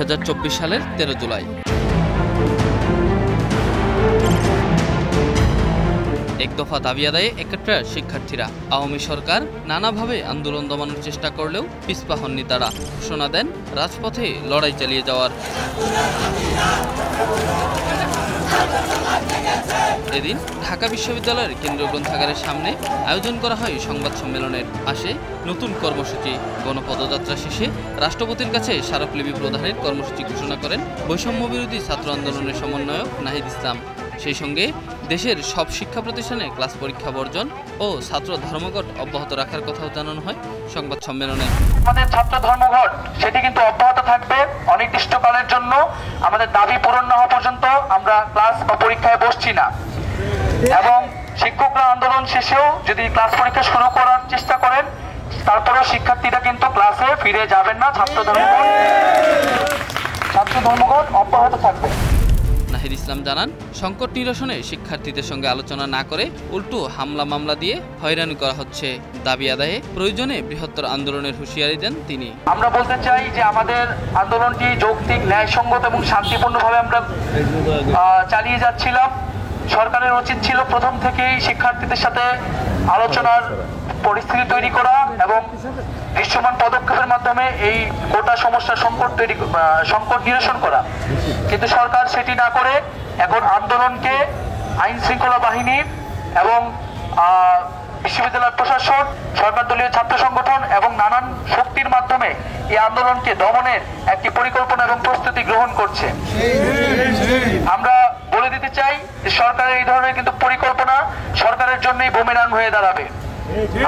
2024 সালের 13 জুলাই। এক দফা দাবি আদায়ে একত্রে শিক্ষার্থীরা। আওয়ামী সরকার নানাভাবে আন্দোলন দমানোর চেষ্টা করলেও পিছপা হননি তারা। ঘোষণা দেন রাজপথে লড়াই চালিয়ে যাওয়ার। এদিন ঢাকা বিশ্ববিদ্যালয়ের কেন্দ্রীয় গ্রন্থাগারের সামনে আয়োজন করা হয় সংবাদ সম্মেলনের। আসে নতুন কর্মসূচি। গণপদযাত্রা শেষে রাষ্ট্রপতির কাছে স্মারকলিপি প্রদানের কর্মসূচি ঘোষণা করেন বৈষম্য বিরোধী ছাত্র আন্দোলনের সমন্বয়ক নাহিদ ইসলাম। সেই সঙ্গে দেশের সব শিক্ষা প্রতিষ্ঠানে ক্লাস পরীক্ষা বর্জন ও ছাত্র ধর্মঘট অব্যাহত রাখার কথাও জানানো হয় সংবাদ সম্মেলনে। আমাদের ছাত্র ধর্মঘট সেটি কিন্তু অব্যাহত থাকবে অনির্দিষ্টকালের জন্য। আমাদের দাবি পূরণ না হওয়া পর্যন্ত আমরা ক্লাস বা পরীক্ষায় বসছি না। এবং শিক্ষকরা আন্দোলন শেষেও যদি ক্লাস পরীক্ষা শুরু করার চেষ্টা করেন, তারপরেও শিক্ষার্থীরা কিন্তু ক্লাসে ফিরে যাবেন না। ছাত্র ধর্মঘট অব্যাহত থাকবে। নাহিদ ইসলাম জানান, সংকট নিরসনে শিক্ষার্থীদের সঙ্গে আলোচনা না করে উল্টো হামলা মামলা দিয়ে হয়রানি করা হচ্ছে। দাবি আদায়ে প্রয়োজনে বৃহত্তর আন্দোলনের হুঁশিয়ারি দেন তিনি। আমরা বলতে চাই যে আমাদের আন্দোলনটি যৌক্তিক, ন্যায়সঙ্গত এবং শান্তিপূর্ণভাবে আমরা চালিয়ে যাচ্ছিলাম। সরকারের উচিত ছিল প্রথম থেকেই শিক্ষার্থীদের সাথে আলোচনার পরিস্থিতি তৈরি করা এবং দৃশ্যমান পদক্ষেপের মাধ্যমে এই গোটা সমস্যার সংকট নিরসন করা। কিন্তু সরকার সেটি না করে এখন আন্দোলনকে আইন শৃঙ্খলা বাহিনী এবং বিশ্ববিদ্যালয় প্রশাসন, সরকার দলীয় ছাত্র সংগঠন এবং নানান শক্তির মাধ্যমে এই আন্দোলনকে দমনের একটি পরিকল্পনা এবং প্রস্তুতি গ্রহণ করছে। আমরা বলে দিতে চাই যে সরকারের এই ধরনের কিন্তু পরিকল্পনা সরকারের জন্যই বুমেরাং হয়ে দাঁড়াবে।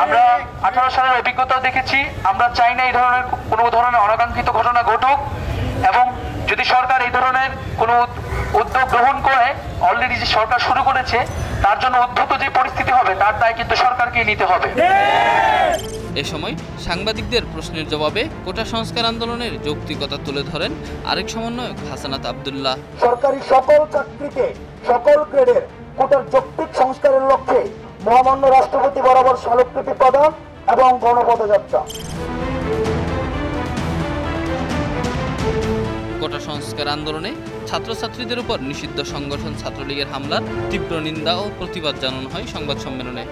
আমরা 18 সালের অভিজ্ঞতাও দেখেছি। আমরা চাই না এই ধরনের কোনো ধরনের অনাকাঙ্ক্ষিত ঘটনা ঘটুক, এবং যদি সরকার এই ধরনের কোনো উদ্যোগ গ্রহণ করে, অলরেডি যে সরকার শুরু করেছে, তার জন্য উদ্ভূত যে পরিস্থিতি হবে তার দায় কিন্তু সরকারকে নিতে হবে। এ সময় সাংবাদিকদের প্রশ্নের জবাবে কোটা সংস্কার আন্দোলনের যৌক্তিকতা তুলে ধরেন আরেক সমন্বয়ক হাসানাত আব্দুল্লাহ। সরকারি সকল চাকরিতে সকল গ্রেডের কোটার যৌক্তিক সংস্কারের লক্ষ্যে মহামান্য রাষ্ট্রপতি বরাবর স্মারকলিপি প্রদান এবং গণপদযাত্রা। কোটা সংস্কার আন্দোলনে ছাত্রছাত্রীদের উপর নিষিদ্ধ সংগঠন ছাত্রলীগের হামলার তীব্র নিন্দা ও প্রতিবাদ জানানো হয় সংবাদ সম্মেলনে।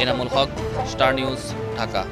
Enamul Haque, star news, Dhaka.